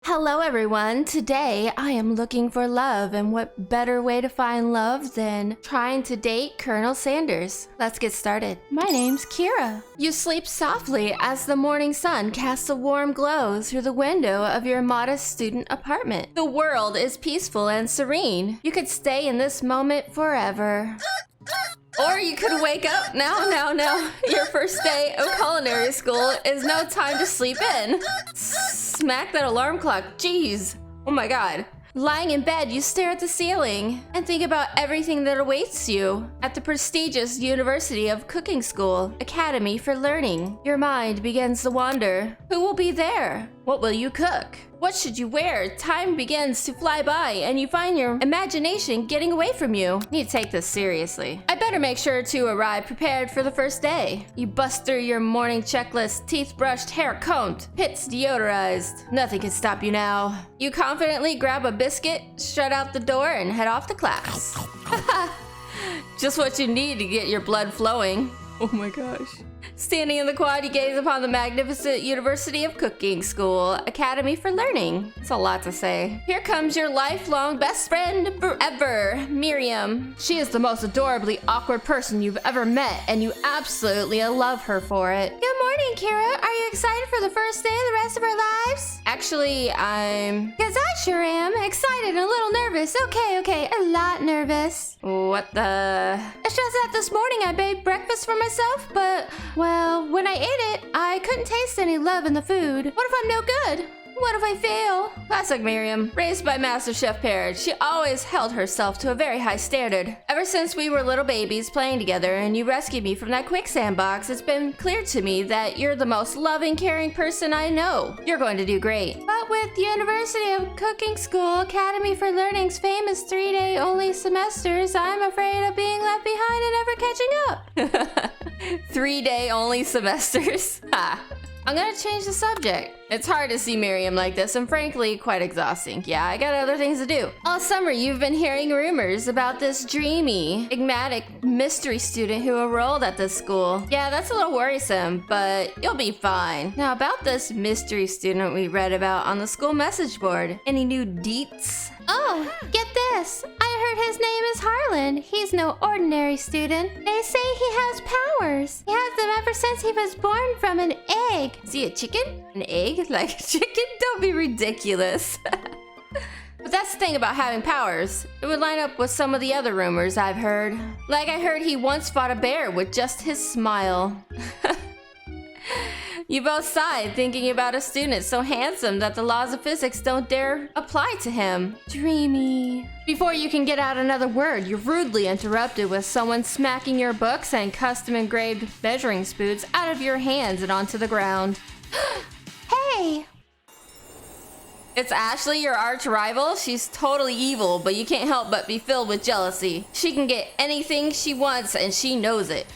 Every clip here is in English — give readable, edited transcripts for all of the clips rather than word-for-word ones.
Hello everyone, today I am looking for love, and what better way to find love than trying to date Colonel Sanders. Let's get started. My name's Kira. You sleep softly as the morning sun casts a warm glow through the window of your modest student apartment. The world is peaceful and serene. You could stay in this moment forever. Or you could wake up now. Your first day of culinary school is no time to sleep in. Smack that alarm clock, jeez. Oh my god. Lying in bed, you stare at the ceiling and think about everything that awaits you at the prestigious University of Cooking School Academy for Learning. Your mind begins to wander. Who will be there? What will you cook? What should you wear? Time begins to fly by and you find your imagination getting away from you. You need to take this seriously. I better make sure to arrive prepared for the first day. You bust through your morning checklist, teeth brushed, hair combed, pits deodorized. Nothing can stop you now. You confidently grab a biscuit, strut out the door, and head off to class. Just what you need to get your blood flowing. Oh my gosh. Standing in the quad, you gaze upon the magnificent University of Cooking School Academy for Learning. It's a lot to say. Here comes your lifelong best friend forever, Miriam. She is the most adorably awkward person you've ever met, and you absolutely love her for it. Good morning, Kira. Are you excited for the first day of the rest of our lives? Actually, Because I sure am. Excited and a little nervous. Okay. A lot nervous. What the? It's just that this morning I made breakfast for myself, but, well, when I ate it, I couldn't taste any love in the food. What if I'm no good? What if I fail? Classic Miriam. Raised by Master Chef parents, she always held herself to a very high standard. Ever since we were little babies playing together and you rescued me from that quicksand box, it's been clear to me that you're the most loving, caring person I know. You're going to do great. But with University of Cooking School Academy for Learning's famous 3-day only semesters, I'm afraid of being left behind and never catching up. 3-day only semesters? Ha. I'm gonna change the subject. It's hard to see Miriam like this and frankly quite exhausting. Yeah, I got other things to do. All summer you've been hearing rumors about this dreamy, enigmatic mystery student who enrolled at this school. Yeah, that's a little worrisome, but you'll be fine. Now about this mystery student we read about on the school message board. Any new deets? Oh, get this. I heard his name is Harlan. He's no ordinary student. They say he has powers. He has them ever since he was born from an egg. Is he a chicken? An egg? Like a chicken? Don't be ridiculous. But that's the thing about having powers. It would line up with some of the other rumors I've heard. Like I heard he once fought a bear with just his smile. You both sighed, thinking about a student so handsome that the laws of physics don't dare apply to him. Dreamy. Before you can get out another word, you're rudely interrupted with someone smacking your books and custom-engraved measuring spoons out of your hands and onto the ground. Hey! It's Ashley, your arch rival. She's totally evil, but you can't help but be filled with jealousy. She can get anything she wants, and she knows it.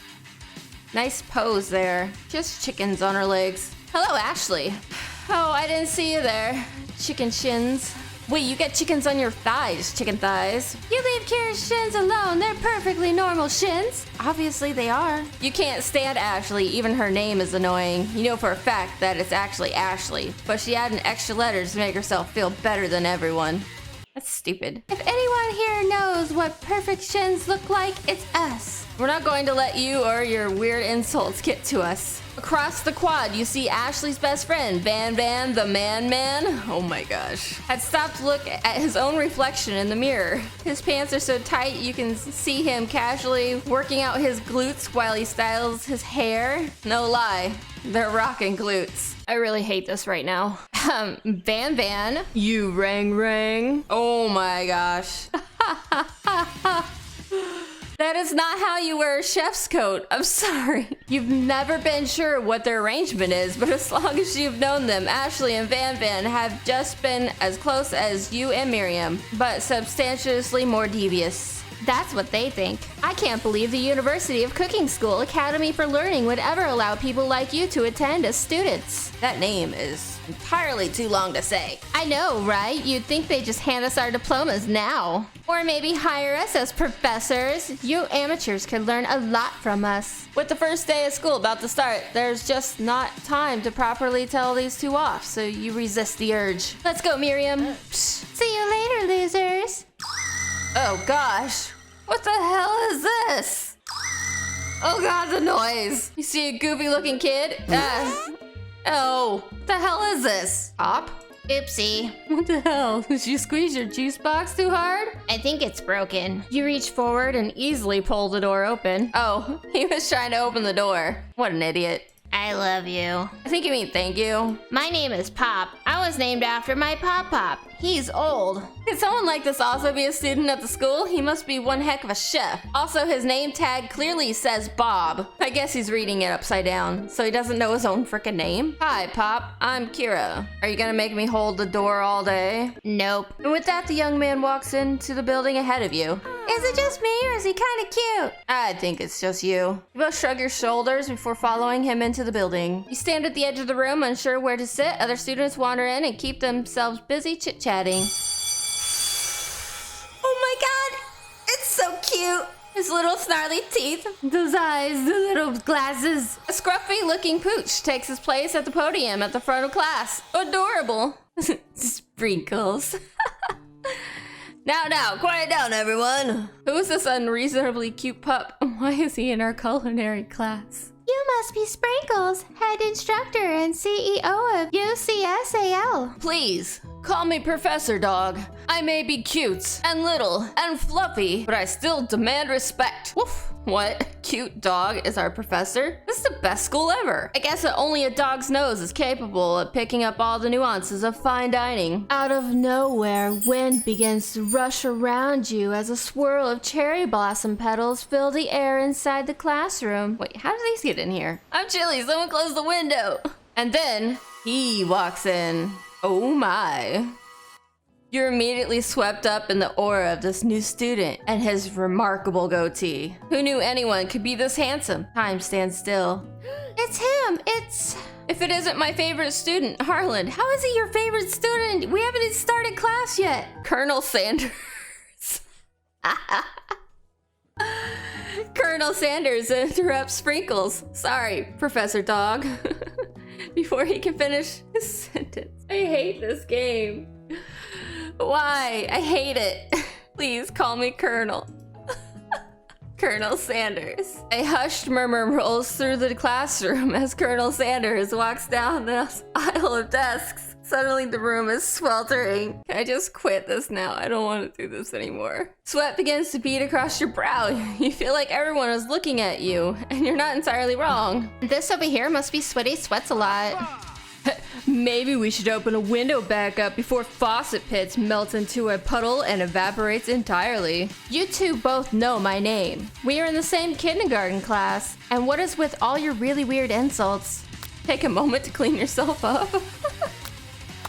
Nice pose there. Just chickens on her legs. Hello, Ashley. Oh, I didn't see you there. Chicken shins. Wait, you get chickens on your thighs, chicken thighs. You leave Kira's shins alone. They're perfectly normal shins. Obviously they are. You can't stand Ashley. Even her name is annoying. You know for a fact that it's actually Ashley, but she added an extra letter to make herself feel better than everyone. That's stupid. If anyone here knows what perfect shins look like, it's us. We're not going to let you or your weird insults get to us. Across the quad, you see Ashley's best friend, Van the man. Oh my gosh. Had stopped to look at his own reflection in the mirror. His pants are so tight you can see him casually working out his glutes while he styles his hair. No lie, they're rocking glutes. I really hate this right now. Van, you rang. Oh my gosh. That is not how you wear a chef's coat. I'm sorry. You've never been sure what their arrangement is, but as long as you've known them, Ashley and Van have just been as close as you and Miriam, but substantially more devious. That's what they think. I can't believe the University of Cooking School Academy for Learning would ever allow people like you to attend as students. That name is entirely too long to say. I know, right? You'd think they'd just hand us our diplomas now. Or maybe hire us as professors. You amateurs could learn a lot from us. With the first day of school about to start, there's just not time to properly tell these two off, so you resist the urge. Let's go, Miriam. Psst. See you later, losers. Oh gosh, what the hell is this? Oh god, the noise. You see a goofy looking kid? Oh, what the hell is this? Pop? Oopsie. What the hell? Did you squeeze your juice box too hard? I think it's broken. You reached forward and easily pulled the door open. Oh, he was trying to open the door. What an idiot. I love you. I think you mean thank you. My name is Pop. I was named after my Pop. He's old. Could someone like this also be a student at the school? He must be one heck of a chef. Also, his name tag clearly says Bob. I guess he's reading it upside down, so he doesn't know his own frickin' name. Hi, Pop. I'm Kira. Are you gonna make me hold the door all day? Nope. And with that, the young man walks into the building ahead of you. Is it just me or is he kinda cute? I think it's just you. You both shrug your shoulders before following him into the building. You stand at the edge of the room, unsure where to sit. Other students wander in and keep themselves busy chit-chatting. Oh my god! It's so cute! His little snarly teeth. Those eyes, the little glasses. A scruffy-looking pooch takes his place at the podium at the front of class. Adorable. Sprinkles. Now, quiet down, everyone. Who is this unreasonably cute pup? Why is he in our culinary class? You must be Sprinkles, head instructor and CEO of UCSAL. Please, call me Professor Dog. I may be cute and little and fluffy, but I still demand respect. Woof. What? Cute dog is our professor? This is the best school ever. I guess that only a dog's nose is capable of picking up all the nuances of fine dining. Out of nowhere, wind begins to rush around you as a swirl of cherry blossom petals fill the air inside the classroom. Wait, how did these get in here? I'm chilly, someone close the window. And then he walks in. Oh my. You're immediately swept up in the aura of this new student and his remarkable goatee. Who knew anyone could be this handsome? Time stands still. It's him! It's... If it isn't my favorite student, Harlan, how is he your favorite student? We haven't even started class yet. Colonel Sanders. Colonel Sanders interrupts Sprinkles. Sorry, Professor Dog. Before he can finish his sentence. I hate this game. Why? I hate it. Please call me Colonel. Colonel Sanders. A hushed murmur rolls through the classroom as Colonel Sanders walks down the aisle of desks. Suddenly the room is sweltering. Can I just quit this now? I don't want to do this anymore. Sweat begins to bead across your brow. You feel like everyone is looking at you, and you're not entirely wrong. This over here must be sweaty sweats a lot. Maybe we should open a window back up before faucet pits melt into a puddle and evaporates entirely. You two both know my name. We are in the same kindergarten class. And what is with all your really weird insults? Take a moment to clean yourself up.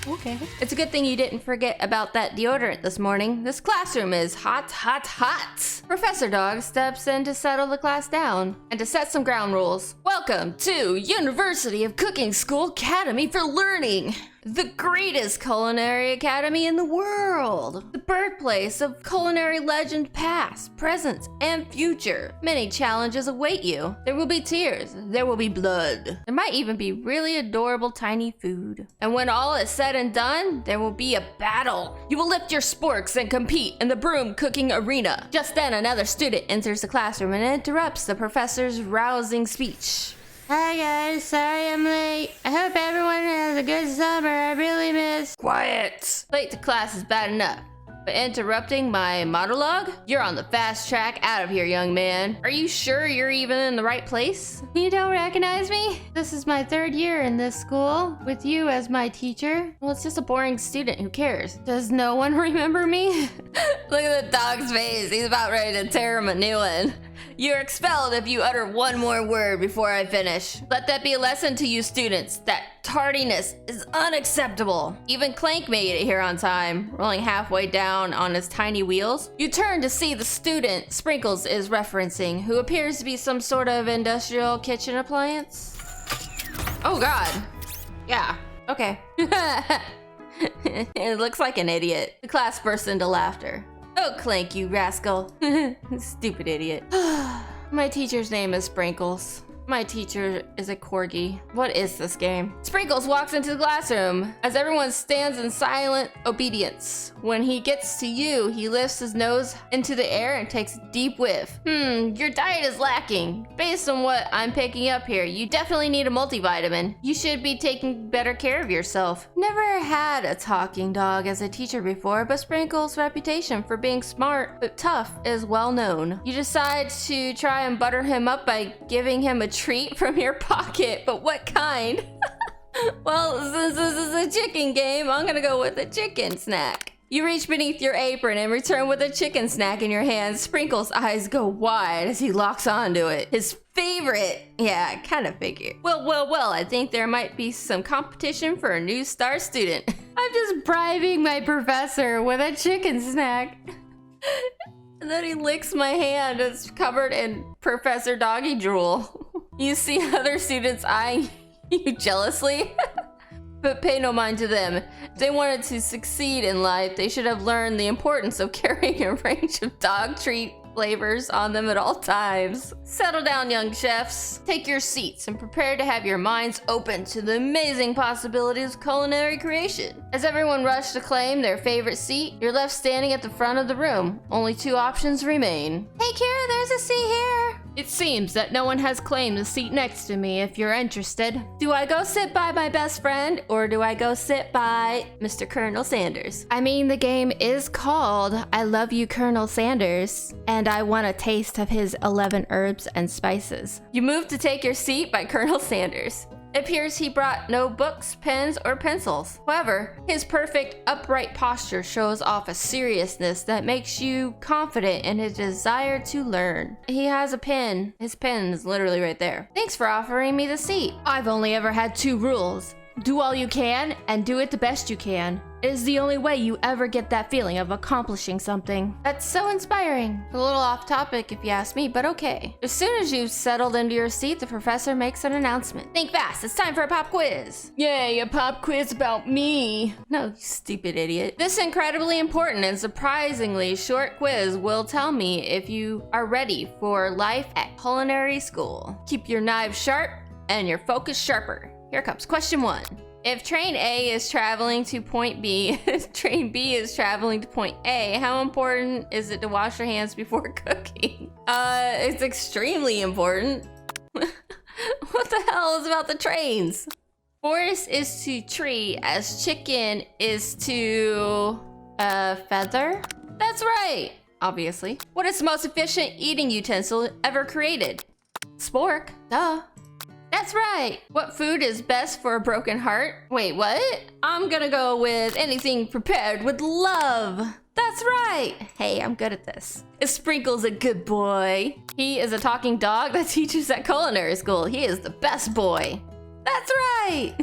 Okay. It's a good thing you didn't forget about that deodorant this morning. This classroom is hot, hot, hot. Professor Dog steps in to settle the class down and to set some ground rules. Welcome to University of Cooking School Academy for Learning, the greatest culinary academy in the world. The birthplace of culinary legend past, present, and future. Many challenges await you. There will be tears. There will be blood. There might even be really adorable tiny food. And when all is said and done, there will be a battle. You will lift your sporks and compete in the broom cooking arena. Just then, another student enters the classroom and interrupts the professor's rousing speech. Hi guys, sorry I'm late. I hope everyone has a good summer. I really miss... Quiet! Late to class is bad enough, but interrupting my monologue? You're on the fast track out of here, young man. Are you sure you're even in the right place? You don't recognize me? This is my 3rd year in this school, with you as my teacher. Well, it's just a boring student. Who cares? Does no one remember me? Look at the dog's face. He's about ready to tear him a new one. You're expelled if you utter one more word before I finish. Let that be a lesson to you students that tardiness is unacceptable. Even Clank made it here on time, rolling halfway down on his tiny wheels. You turn to see the student Sprinkles is referencing, who appears to be some sort of industrial kitchen appliance. Oh god. Yeah, okay. It looks like an idiot. The class bursts into laughter. Oh, Clank, you rascal. Stupid idiot. My teacher's name is Sprinkles. My teacher is a corgi. What is this game? Sprinkles walks into the classroom as everyone stands in silent obedience. When he gets to you, he lifts his nose into the air and takes a deep whiff. Your diet is lacking. Based on what I'm picking up here, you definitely need a multivitamin. You should be taking better care of yourself. Never had a talking dog as a teacher before, but Sprinkles' reputation for being smart but tough is well known. You decide to try and butter him up by giving him a treat from your pocket, but what kind? Well, since this is a chicken game, I'm gonna go with a chicken snack. You reach beneath your apron and return with a chicken snack in your hand. Sprinkles' eyes go wide as he locks onto it. His favorite. Yeah, I kind of figured. Well, I think there might be some competition for a new star student. I'm just bribing my professor with a chicken snack. And then he licks my hand. It's covered in Professor Doggy drool. You see other students eyeing you jealously, but pay no mind to them. If they wanted to succeed in life, they should have learned the importance of carrying a range of dog treat flavors on them at all times. Settle down, young chefs. Take your seats and prepare to have your minds open to the amazing possibilities of culinary creation. As everyone rushed to claim their favorite seat, you're left standing at the front of the room. Only two options remain. Hey Kira, there's a seat here. It seems that no one has claimed the seat next to me if you're interested. Do I go sit by my best friend or do I go sit by Mr. Colonel Sanders? I mean, the game is called I Love You, Colonel Sanders, and I want a taste of his 11 herbs and spices. You move to take your seat by Colonel Sanders. It appears he brought no books, pens, or pencils. However, his perfect upright posture shows off a seriousness that makes you confident in his desire to learn. He has a pen. His pen is literally right there. Thanks for offering me the seat. I've only ever had two rules. Do all you can and do it the best you can. It is the only way you ever get that feeling of accomplishing something. That's so inspiring. A little off topic if you ask me, but okay. As soon as you've settled into your seat, the professor makes an announcement. Think fast, it's time for a pop quiz. Yay, a pop quiz about me. No, you stupid idiot. This incredibly important and surprisingly short quiz will tell me if you are ready for life at culinary school. Keep your knives sharp and your focus sharper. Here comes question 1. If train A is traveling to point B, train B is traveling to point A, how important is it to wash your hands before cooking? It's extremely important. What the hell is about the trains? Forest is to tree as chicken is to feather? That's right, obviously. What is the most efficient eating utensil ever created? Spork, duh. That's right. What food is best for a broken heart? Wait, what? I'm gonna go with anything prepared with love. That's right. Hey, I'm good at this. Is Sprinkles a good boy? He is a talking dog that teaches at culinary school. He is the best boy. That's right.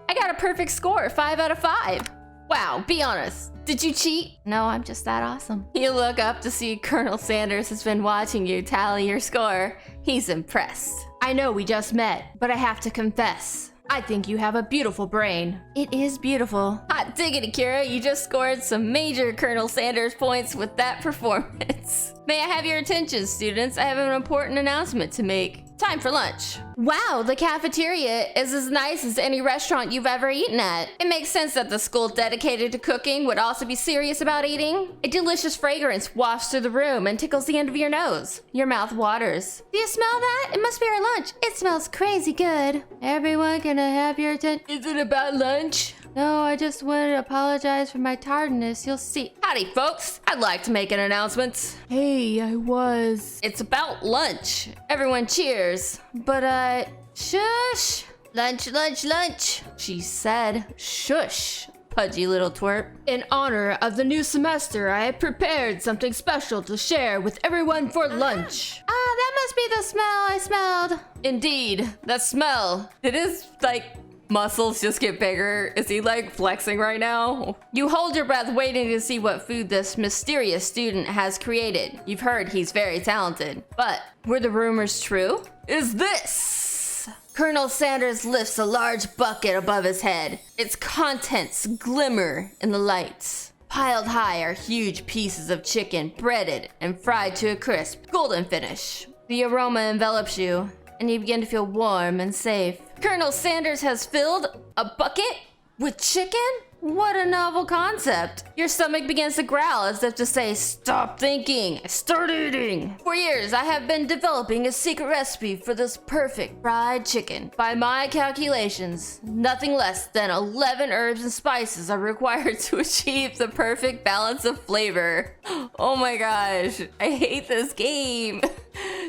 I got a perfect score, 5 out of 5. Wow, be honest. Did you cheat? No, I'm just that awesome. You look up to see Colonel Sanders has been watching you tally your score. He's impressed. I know we just met, but I have to confess, I think you have a beautiful brain. It is beautiful. Hot diggity, Kira, you just scored some major Colonel Sanders points with that performance. May I have your attention, students? I have an important announcement to make. Time for lunch. Wow, the cafeteria is as nice as any restaurant you've ever eaten at. It makes sense that the school dedicated to cooking would also be serious about eating. A delicious fragrance wafts through the room and tickles the end of your nose. Your mouth waters. Do you smell that? It must be our lunch. It smells crazy good. Everyone, can I have your attention? Is it about lunch? No, I just wanted to apologize for my tardiness. You'll see. Howdy, folks. I'd like to make an announcement. Hey, It's about lunch. Everyone cheers. But, shush. Lunch, lunch, lunch. She said, shush, pudgy little twerp. In honor of the new semester, I have prepared something special to share with everyone for lunch. That must be the smell I smelled. Indeed, the smell. It is, like, muscles just get bigger. Is he like flexing right now? You hold your breath waiting to see what food this mysterious student has created. You've heard he's very talented. But were the rumors true? Is this? Colonel Sanders lifts a large bucket above his head. Its contents glimmer in the lights. Piled high are huge pieces of chicken, breaded and fried to a crisp, golden finish. The aroma envelops you, and you begin to feel warm and safe. Colonel Sanders has filled a bucket with chicken? What a novel concept. Your stomach begins to growl as if to say, stop thinking, start eating. For years, I have been developing a secret recipe for this perfect fried chicken. By my calculations, nothing less than 11 herbs and spices are required to achieve the perfect balance of flavor. Oh my gosh, I hate this game.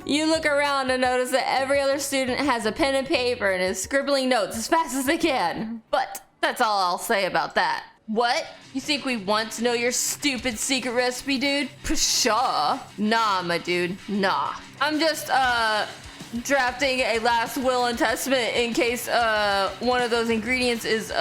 You look around and notice that every other student has a pen and paper and is scribbling notes as fast as they can. But that's all I'll say about that. What? You think we want to know your stupid secret recipe, dude? Pshaw. Nah, my dude. Nah. I'm just, drafting a last will and testament in case, one of those ingredients is,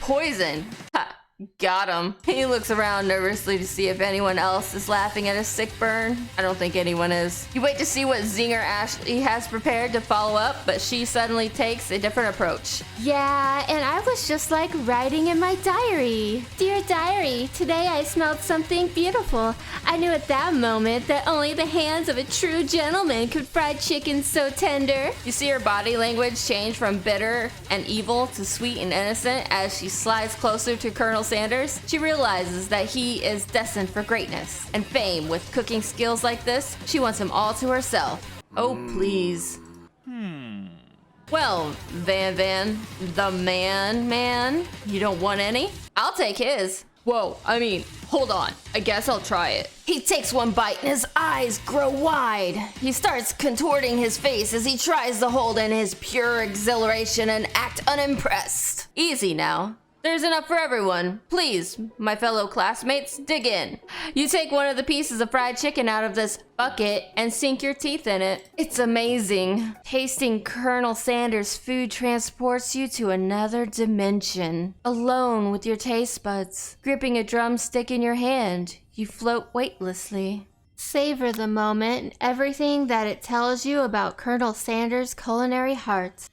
poison. Ha. Got him. He looks around nervously to see if anyone else is laughing at his sick burn. I don't think anyone is. You wait to see what zinger Ashley has prepared to follow up, but she suddenly takes a different approach. Yeah, and I was just like writing in my diary. Dear diary, today I smelled something beautiful. I knew at that moment that only the hands of a true gentleman could fry chicken so tender. You see her body language change from bitter and evil to sweet and innocent as she slides closer to Colonel Sanders. She realizes that he is destined for greatness and fame. With cooking skills like this, she wants him all to herself. Oh, please. Well, Van, the man, you don't want any? I'll take his. Whoa, I mean, hold on. I guess I'll try it. He takes one bite and his eyes grow wide. He starts contorting his face as he tries to hold in his pure exhilaration and act unimpressed. Easy now. There's enough for everyone. Please, my fellow classmates, dig in. You take one of the pieces of fried chicken out of this bucket and sink your teeth in it. It's amazing. Tasting Colonel Sanders' food transports you to another dimension. Alone with your taste buds, gripping a drumstick in your hand, you float weightlessly. Savor the moment and everything that it tells you about Colonel Sanders' culinary heart.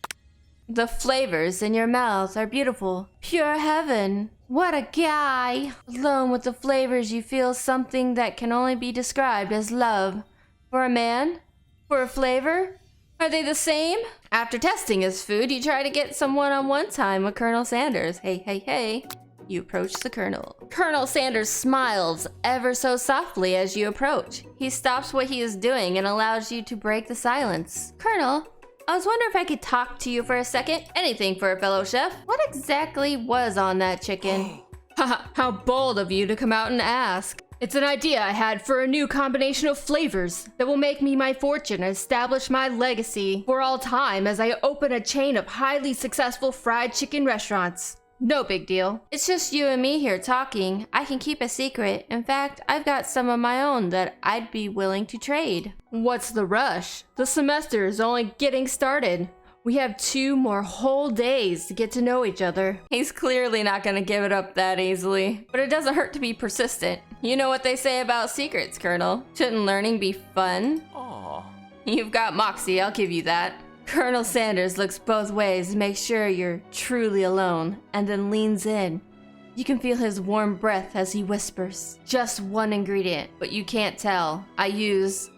The flavors in your mouth are beautiful. Pure heaven. What a guy! Alone with the flavors, you feel something that can only be described as love. For a man? For a flavor? Are they the same? After testing his food, you try to get some one-on-one time with Colonel Sanders. Hey. You approach the Colonel. Colonel Sanders smiles ever so softly as you approach. He stops what he is doing and allows you to break the silence. Colonel, I was wondering if I could talk to you for a second. Anything for a fellow chef. What exactly was on that chicken? Haha, how bold of you to come out and ask. It's an idea I had for a new combination of flavors that will make me my fortune and establish my legacy for all time as I open a chain of highly successful fried chicken restaurants. No big deal. It's just you and me here talking. I can keep a secret. In fact, I've got some of my own that I'd be willing to trade. What's the rush? The semester is only getting started. We have 2 more whole days to get to know each other. He's clearly not gonna give it up that easily. But it doesn't hurt to be persistent. You know what they say about secrets, Colonel. Shouldn't learning be fun? Aww. You've got moxie, I'll give you that. Colonel Sanders looks both ways to make sure you're truly alone, and then leans in. You can feel his warm breath as he whispers. Just one ingredient, but you can't tell. I use...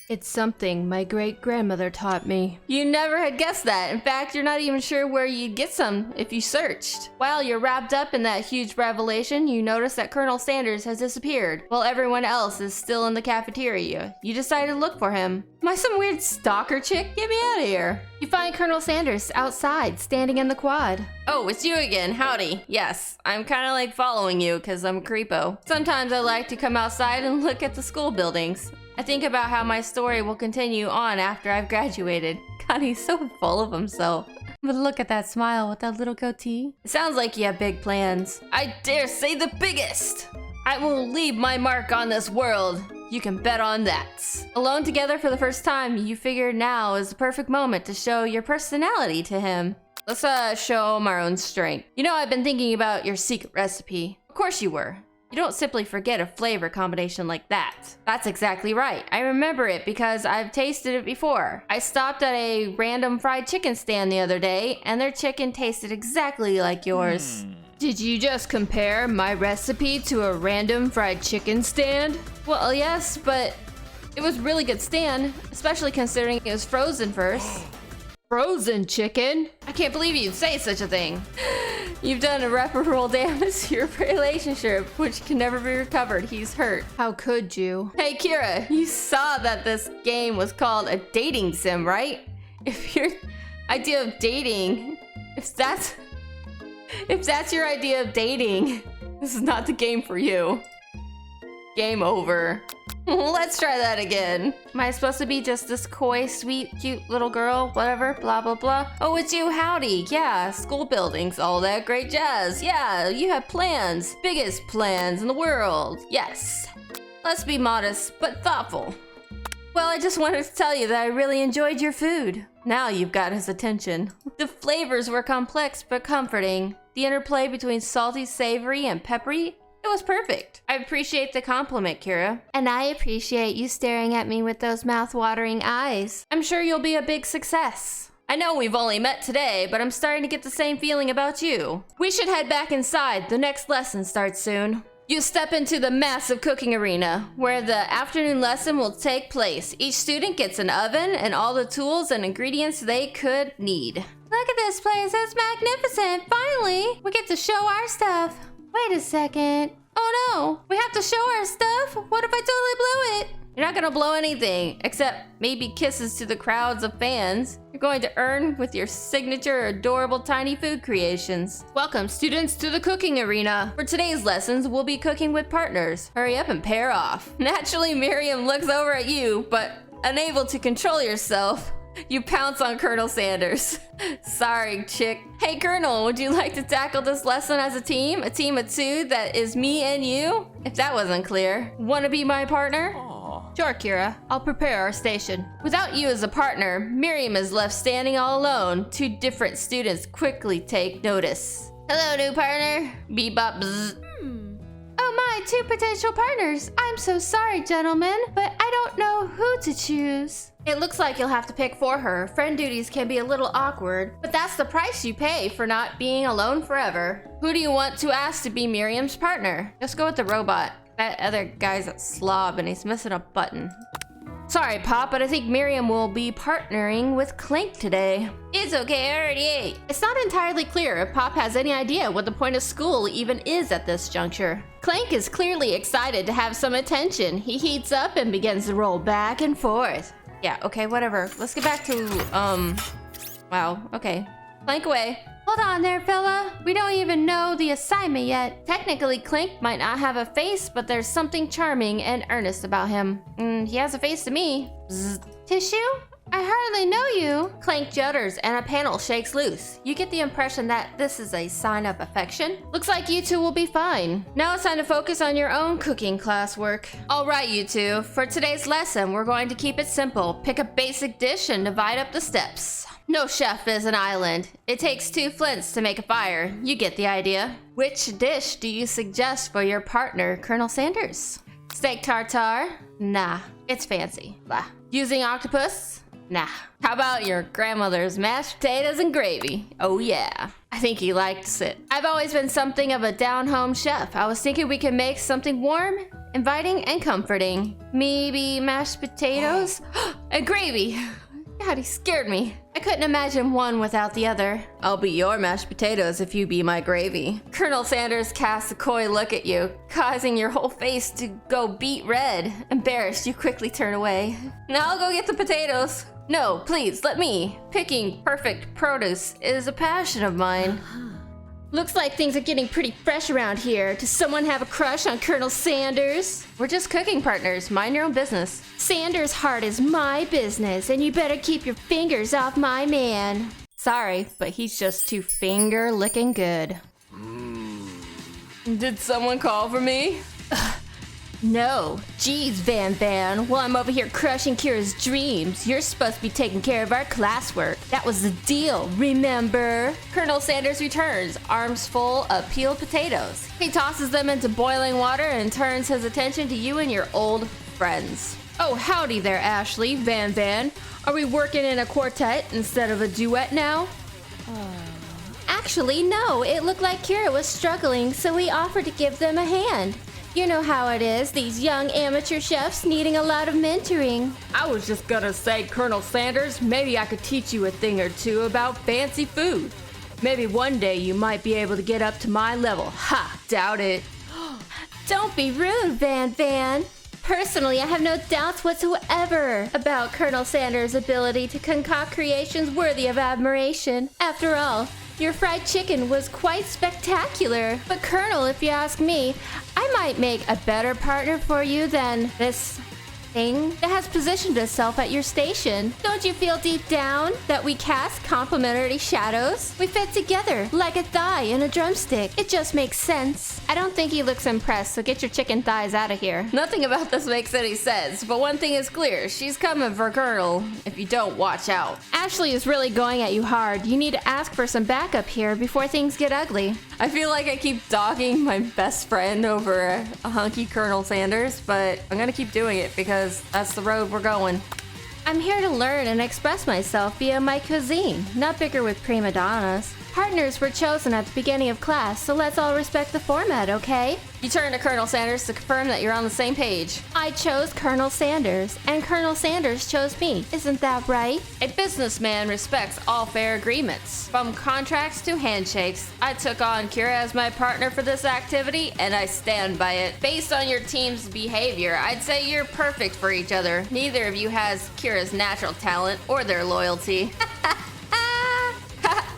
It's something my great-grandmother taught me. You never had guessed that. In fact, you're not even sure where you'd get some if you searched. While you're wrapped up in that huge revelation, you notice that Colonel Sanders has disappeared, while everyone else is still in the cafeteria. You decide to look for him. Am I some weird stalker chick? Get me out of here. You find Colonel Sanders outside, standing in the quad. Oh, it's you again. Howdy. Yes, I'm kind of like following you because I'm a creepo. Sometimes I like to come outside and look at the school buildings. I think about how my story will continue on after I've graduated. God, he's so full of himself. But look at that smile with that little goatee. It sounds like you have big plans. I dare say the biggest! I will leave my mark on this world. You can bet on that. Alone together for the first time, you figure now is the perfect moment to show your personality to him. Let's show 'em our own strength. You know, I've been thinking about your secret recipe. Of course you were. You don't simply forget a flavor combination like that. That's exactly right. I remember it because I've tasted it before. I stopped at a random fried chicken stand the other day, and their chicken tasted exactly like yours. Did you just compare my recipe to a random fried chicken stand? Well, yes, but it was really good stand, especially considering it was frozen first. Frozen chicken? I can't believe you'd say such a thing. You've done irreparable damage to your relationship, which can never be recovered. He's hurt. How could you? Hey, Kira, you saw that this game was called a dating sim, right? If your idea of dating, if that's your idea of dating, this is not the game for you. Game over. Let's try that again. Am I supposed to be just this coy, sweet, cute little girl? Whatever, blah, blah, blah. Oh, it's you, howdy. Yeah, school buildings, all that great jazz. Yeah, you have plans. Biggest plans in the world. Yes. Let's be modest, but thoughtful. Well, I just wanted to tell you that I really enjoyed your food. Now you've got his attention. The flavors were complex but comforting. The interplay between salty, savory, and peppery, it was perfect. I appreciate the compliment, Kira. And I appreciate you staring at me with those mouth-watering eyes. I'm sure you'll be a big success. I know we've only met today, but I'm starting to get the same feeling about you. We should head back inside. The next lesson starts soon. You step into the massive cooking arena, where the afternoon lesson will take place. Each student gets an oven and all the tools and ingredients they could need. Look at this place, it's magnificent. Finally, we get to show our stuff. Wait a second. Oh no, we have to show our stuff? What if I totally blew it? You're not gonna blow anything, except maybe kisses to the crowds of fans. You're going to earn with your signature adorable tiny food creations. Welcome, students, to the cooking arena. For today's lessons, we'll be cooking with partners. Hurry up and pair off. Naturally, Miriam looks over at you, but unable to control yourself, you pounce on Colonel Sanders. Sorry, chick. Hey, Colonel, would you like to tackle this lesson as a team? A team of two that is me and you? If that wasn't clear. Wanna be my partner? Aww. Sure, Kira. I'll prepare our station. Without you as a partner, Miriam is left standing all alone. Two different students quickly take notice. Hello, new partner. Bebop bzz. Oh my, two potential partners. I'm so sorry, gentlemen, but I don't know who to choose. It looks like you'll have to pick for her. Friend duties can be a little awkward, but that's the price you pay for not being alone forever. Who do you want to ask to be Miriam's partner? Just go with the robot. That other guy's a slob and he's missing a button. Sorry, Pop, but I think Miriam will be partnering with Clank today. It's okay, I already ate. It's not entirely clear if Pop has any idea what the point of school even is at this juncture. Clank is clearly excited to have some attention. He heats up and begins to roll back and forth. Yeah, okay, whatever. Let's get back to, wow, okay. Clank away. Hold on there, fella. We don't even know the assignment yet. Technically, Clank might not have a face, but there's something charming and earnest about him. He has a face to me. Bzz. Tissue? I hardly know you. Clank judders and a panel shakes loose. You get the impression that this is a sign of affection. Looks like you two will be fine. Now it's time to focus on your own cooking classwork. All right, you two. For today's lesson, we're going to keep it simple. Pick a basic dish and divide up the steps. No chef is an island. It takes two flints to make a fire. You get the idea. Which dish do you suggest for your partner, Colonel Sanders? Steak tartare? Nah, it's fancy. Blah. Using octopus? Nah. How about your grandmother's mashed potatoes and gravy? Oh yeah. I think he likes it. I've always been something of a down-home chef. I was thinking we could make something warm, inviting, and comforting. Maybe mashed potatoes and gravy. God, he scared me. I couldn't imagine one without the other. I'll be your mashed potatoes if you be my gravy. Colonel Sanders casts a coy look at you, causing your whole face to go beet red. Embarrassed, you quickly turn away. Now I'll go get the potatoes. No, please, let me. Picking perfect produce is a passion of mine. Looks like things are getting pretty fresh around here. Does someone have a crush on Colonel Sanders? We're just cooking partners. Mind your own business. Sanders' heart is my business, and you better keep your fingers off my man. Sorry, but he's just too finger-licking good. Did someone call for me? No. Geez, Van Van. While I'm over here crushing Kira's dreams, you're supposed to be taking care of our classwork. That was the deal, remember? Colonel Sanders returns, arms full of peeled potatoes. He tosses them into boiling water and turns his attention to you and your old friends. Oh, howdy there, Ashley, Van Van. Are we working in a quartet instead of a duet now? Actually, no. It looked like Kira was struggling, so we offered to give them a hand. You know how it is, these young amateur chefs needing a lot of mentoring. I was just gonna say, Colonel Sanders, maybe I could teach you a thing or two about fancy food. Maybe one day you might be able to get up to my level. Ha, doubt it. Don't be rude, Van Van. Personally, I have no doubts whatsoever about Colonel Sanders' ability to concoct creations worthy of admiration. After all, your fried chicken was quite spectacular. But Colonel, if you ask me, I might make a better partner for you than this thing that has positioned itself at your station. Don't you feel deep down that we cast complementary shadows? We fit together like a thigh and a drumstick. It just makes sense. I don't think he looks impressed, so get your chicken thighs out of here. Nothing about this makes any sense, but one thing is clear. She's coming for Colonel if you don't watch out. Ashley is really going at you hard. You need to ask for some backup here before things get ugly. I feel like I keep dogging my best friend over a hunky Colonel Sanders, but I'm gonna keep doing it because that's the road we're going. I'm here to learn and express myself via my cuisine, not bicker with prima donnas. Partners were chosen at the beginning of class, so let's all respect the format, okay? You turn to Colonel Sanders to confirm that you're on the same page. I chose Colonel Sanders, and Colonel Sanders chose me. Isn't that right? A businessman respects all fair agreements. From contracts to handshakes, I took on Kira as my partner for this activity, and I stand by it. Based on your team's behavior, I'd say you're perfect for each other. Neither of you has Kira's natural talent or their loyalty.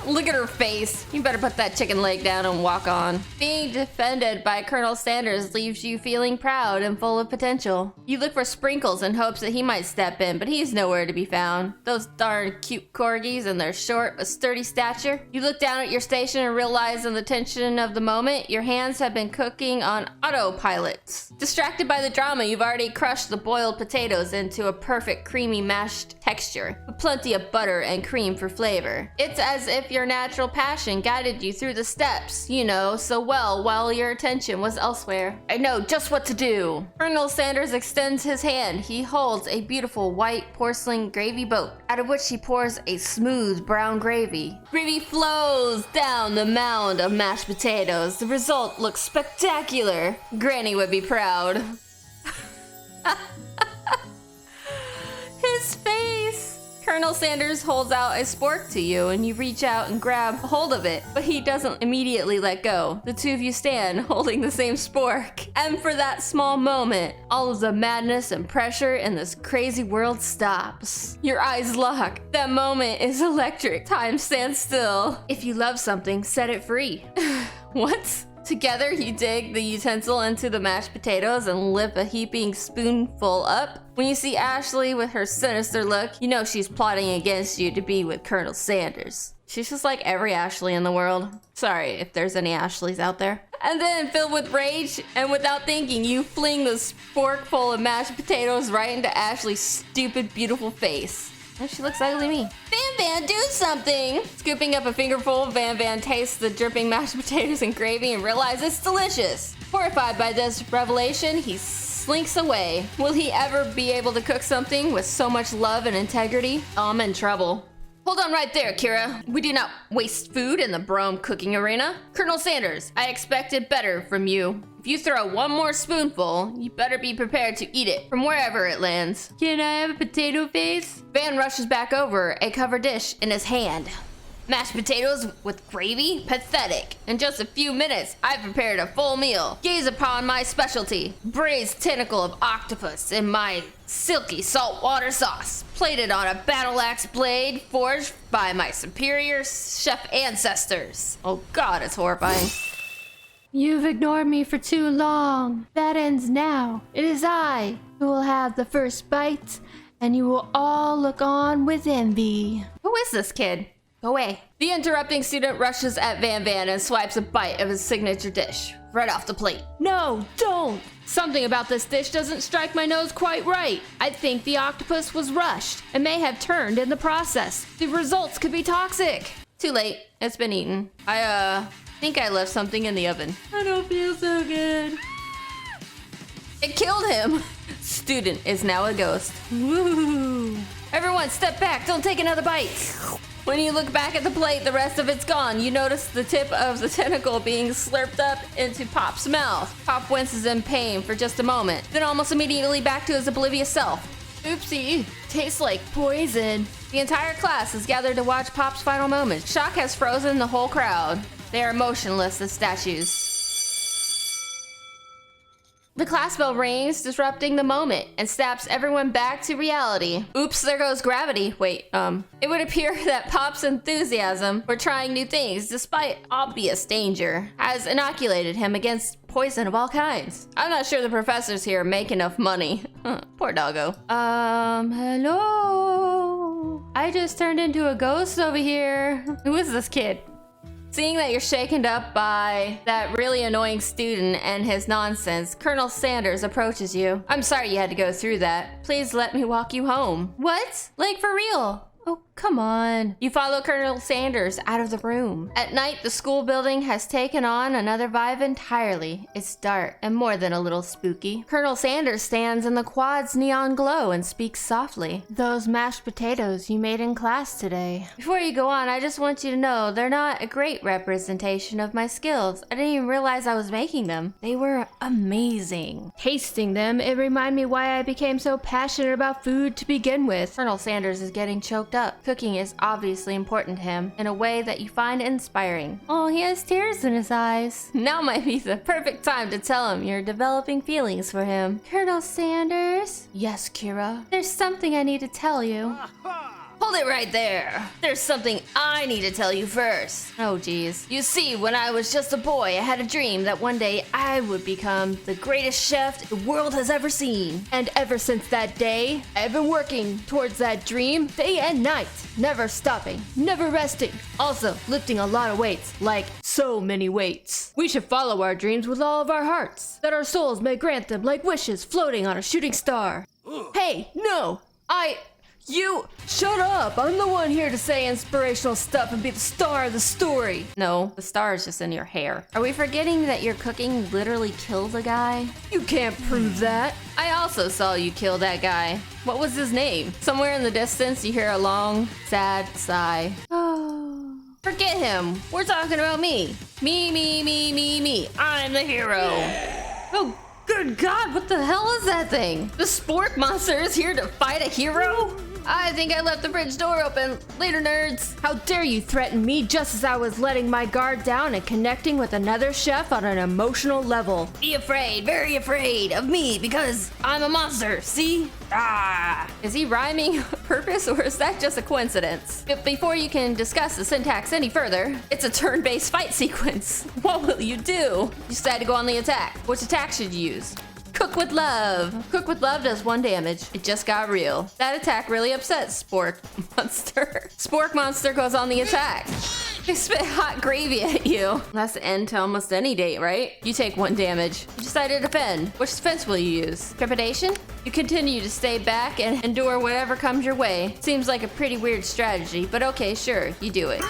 Look at her face. You better put that chicken leg down and walk on. Being defended by Colonel Sanders leaves you feeling proud and full of potential. You look for Sprinkles in hopes that he might step in, but he's nowhere to be found. Those darn cute corgis and their short but sturdy stature. You look down at your station and realize in the tension of the moment, your hands have been cooking on autopilot. Distracted by the drama, you've already crushed the boiled potatoes into a perfect creamy mashed texture, with plenty of butter and cream for flavor. It's as if your natural passion guided you through the steps, you know, so well while your attention was elsewhere. I know just what to do. Colonel Sanders extends his hand. He holds a beautiful white porcelain gravy boat, out of which he pours a smooth brown gravy. Gravy flows down the mound of mashed potatoes. The result looks spectacular. Granny would be proud. His face! Colonel Sanders holds out a spork to you and you reach out and grab hold of it, but he doesn't immediately let go. The two of you stand holding the same spork. And for that small moment, all of the madness and pressure in this crazy world stops. Your eyes lock. That moment is electric. Time stands still. If you love something, set it free. What? Together, you dig the utensil into the mashed potatoes and lift a heaping spoonful up. When you see Ashley with her sinister look, you know she's plotting against you to be with Colonel Sanders. She's just like every Ashley in the world. Sorry if there's any Ashleys out there. And then, filled with rage and without thinking, you fling the spork full of mashed potatoes right into Ashley's stupid, beautiful face. And she looks ugly to me. Van Van, do something! Scooping up a fingerful, Van Van tastes the dripping mashed potatoes and gravy and realizes it's delicious. Horrified by this revelation, he slinks away. Will he ever be able to cook something with so much love and integrity? Oh, I'm in trouble. Hold on right there, Kira. We do not waste food in the Brome cooking arena. Colonel Sanders, I expected better from you. If you throw one more spoonful, you better be prepared to eat it from wherever it lands. Can I have a potato face? Van rushes back over, a covered dish in his hand. Mashed potatoes with gravy? Pathetic. In just a few minutes, I've prepared a full meal. Gaze upon my specialty. Braised tentacle of octopus in my silky saltwater sauce. Plated on a battle axe blade forged by my superior chef ancestors. Oh God, it's horrifying. You've ignored me for too long. That ends now. It is I who will have the first bite, and you will all look on with envy. Who is this kid? Go away. The interrupting student rushes at Van Van and swipes a bite of his signature dish right off the plate. No, don't! Something about this dish doesn't strike my nose quite right. I think the octopus was rushed and may have turned in the process. The results could be toxic. Too late. It's been eaten. I think I left something in the oven. I don't feel so good. It killed him. Student is now a ghost. Woo! Everyone step back, don't take another bite. When you look back at the plate, the rest of it's gone. You notice the tip of the tentacle being slurped up into Pop's mouth. Pop winces in pain for just a moment, then almost immediately back to his oblivious self. Oopsie, tastes like poison. The entire class is gathered to watch Pop's final moment. Shock has frozen the whole crowd. They are motionless as statues. The class bell rings, disrupting the moment, and snaps everyone back to reality. Oops, there goes gravity. Wait, It would appear that Pop's enthusiasm for trying new things, despite obvious danger, has inoculated him against poison of all kinds. I'm not sure the professors here make enough money. Poor doggo. Hello? I just turned into a ghost over here. Who is this kid? Seeing that you're shaken up by that really annoying student and his nonsense, Colonel Sanders approaches you. I'm sorry you had to go through that. Please let me walk you home. What? Like for real? Oh, come on. You follow Colonel Sanders out of the room. At night, the school building has taken on another vibe entirely. It's dark and more than a little spooky. Colonel Sanders stands in the quad's neon glow and speaks softly. Those mashed potatoes you made in class today. Before you go on, I just want you to know they're not a great representation of my skills. I didn't even realize I was making them. They were amazing. Tasting them, it reminded me why I became so passionate about food to begin with. Colonel Sanders is getting choked up. Cooking is obviously important to him in a way that you find inspiring. Oh, he has tears in his eyes. Now might be the perfect time to tell him you're developing feelings for him. Colonel Sanders? Yes, Kira. There's something I need to tell you. Hold it right there. There's something I need to tell you first. Oh, geez. You see, when I was just a boy, I had a dream that one day I would become the greatest chef the world has ever seen. And ever since that day, I've been working towards that dream day and night. Never stopping, never resting. Also, lifting a lot of weights, like so many weights. We should follow our dreams with all of our hearts, that our souls may grant them like wishes floating on a shooting star. Hey, no! You shut up! I'm the one here to say inspirational stuff and be the star of the story. No, the star is just in your hair. Are we forgetting that your cooking literally killed a guy? You can't prove that. I also saw you kill that guy. What was his name? Somewhere in the distance, you hear a long, sad sigh. Oh. Forget him. We're talking about me. Me. I'm the hero. Oh, good God, what the hell is that thing? The Spork monster is here to fight a hero? I think I left the fridge door open. Later, nerds. How dare you threaten me just as I was letting my guard down and connecting with another chef on an emotional level. Be afraid, very afraid of me because I'm a monster, see? Is he rhyming on purpose or is that just a coincidence? But before you can discuss the syntax any further, it's a turn-based fight sequence. What will you do? You decide to go on the attack. Which attack should you use? Cook with love. Cook with love does 1 damage. It just got real. That attack really upsets Spork Monster. Spork Monster goes on the attack. They spit hot gravy at you. That's the end to almost any date, right? You take 1 damage. You decide to defend. Which defense will you use? Trepidation? You continue to stay back and endure whatever comes your way. Seems like a pretty weird strategy, but okay, sure, you do it.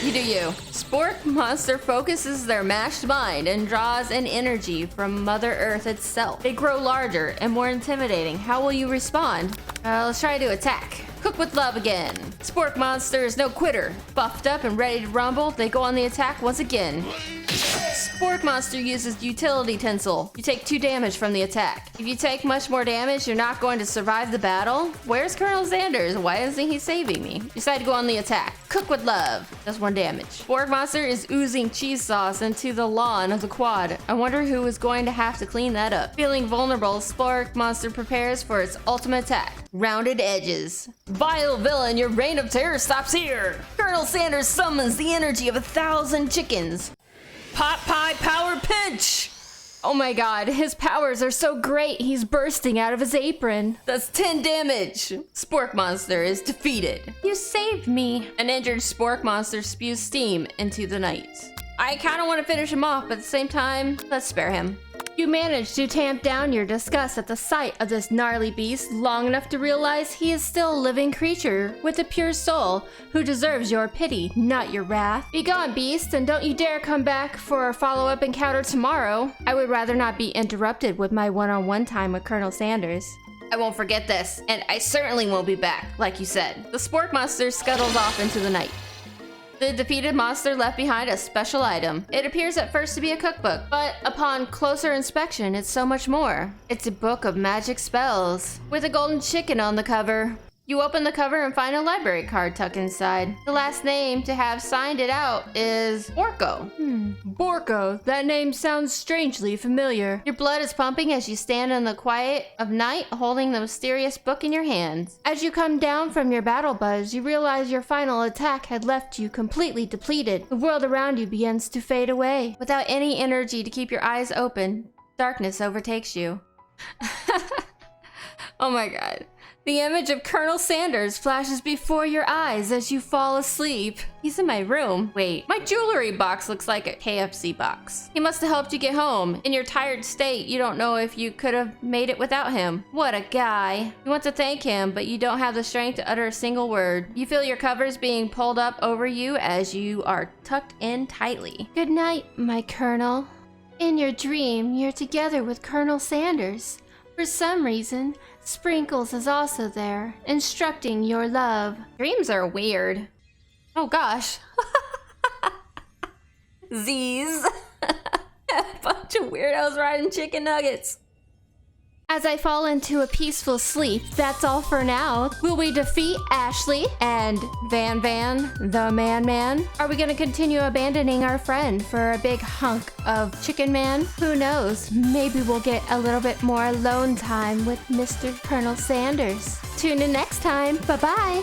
You do you. Spork Monster focuses their mashed mind and draws in energy from Mother Earth itself. They grow larger and more intimidating. How will you respond? Let's try to attack. Cook with love again. Spork Monster is no quitter. Buffed up and ready to rumble, they go on the attack once again. Spork Monster uses utility tinsel. You take 2 damage from the attack. If you take much more damage, you're not going to survive the battle. Where's Colonel Sanders? Why isn't he saving me? Decide to go on the attack. Cook with love. That's 1 damage. Spork Monster is oozing cheese sauce into the lawn of the quad. I wonder who is going to have to clean that up. Feeling vulnerable, Spork Monster prepares for its ultimate attack. Rounded edges. Vile villain, your reign of terror stops here. Colonel Sanders summons the energy of 1,000 chickens. Pot pie power pinch! Oh my god, his powers are so great, he's bursting out of his apron. That's 10 damage. Spork monster is defeated. You saved me. An injured Spork monster spews steam into the night. I kind of want to finish him off, but at the same time, let's spare him. You managed to tamp down your disgust at the sight of this gnarly beast long enough to realize he is still a living creature with a pure soul who deserves your pity, not your wrath. Be gone, beast, and don't you dare come back for a follow-up encounter tomorrow. I would rather not be interrupted with my one-on-one time with Colonel Sanders. I won't forget this, and I certainly won't be back, like you said. The Spork monster scuttles off into the night. The defeated monster left behind a special item. It appears at first to be a cookbook, but upon closer inspection, it's so much more. It's a book of magic spells, with a golden chicken on the cover. You open the cover and find a library card tucked inside. The last name to have signed it out is Borko. Borko, that name sounds strangely familiar. Your blood is pumping as you stand in the quiet of night holding the mysterious book in your hands. As you come down from your battle buzz, you realize your final attack had left you completely depleted. The world around you begins to fade away. Without any energy to keep your eyes open, darkness overtakes you. Oh my god. The image of Colonel Sanders flashes before your eyes as you fall asleep. He's in my room. Wait, my jewelry box looks like a KFC box. He must have helped you get home. In your tired state, you don't know if you could have made it without him. What a guy. You want to thank him, but you don't have the strength to utter a single word. You feel your covers being pulled up over you as you are tucked in tightly. Good night, my Colonel. In your dream, you're together with Colonel Sanders. For some reason, Sprinkles is also there, instructing your love. Dreams are weird. Oh gosh. Z's. A bunch of weirdos riding chicken nuggets. As I fall into a peaceful sleep, that's all for now. Will we defeat Ashley and Van the Man? Are we gonna continue abandoning our friend for a big hunk of Chicken Man? Who knows? Maybe we'll get a little bit more alone time with Mr. Colonel Sanders. Tune in next time. Bye-bye.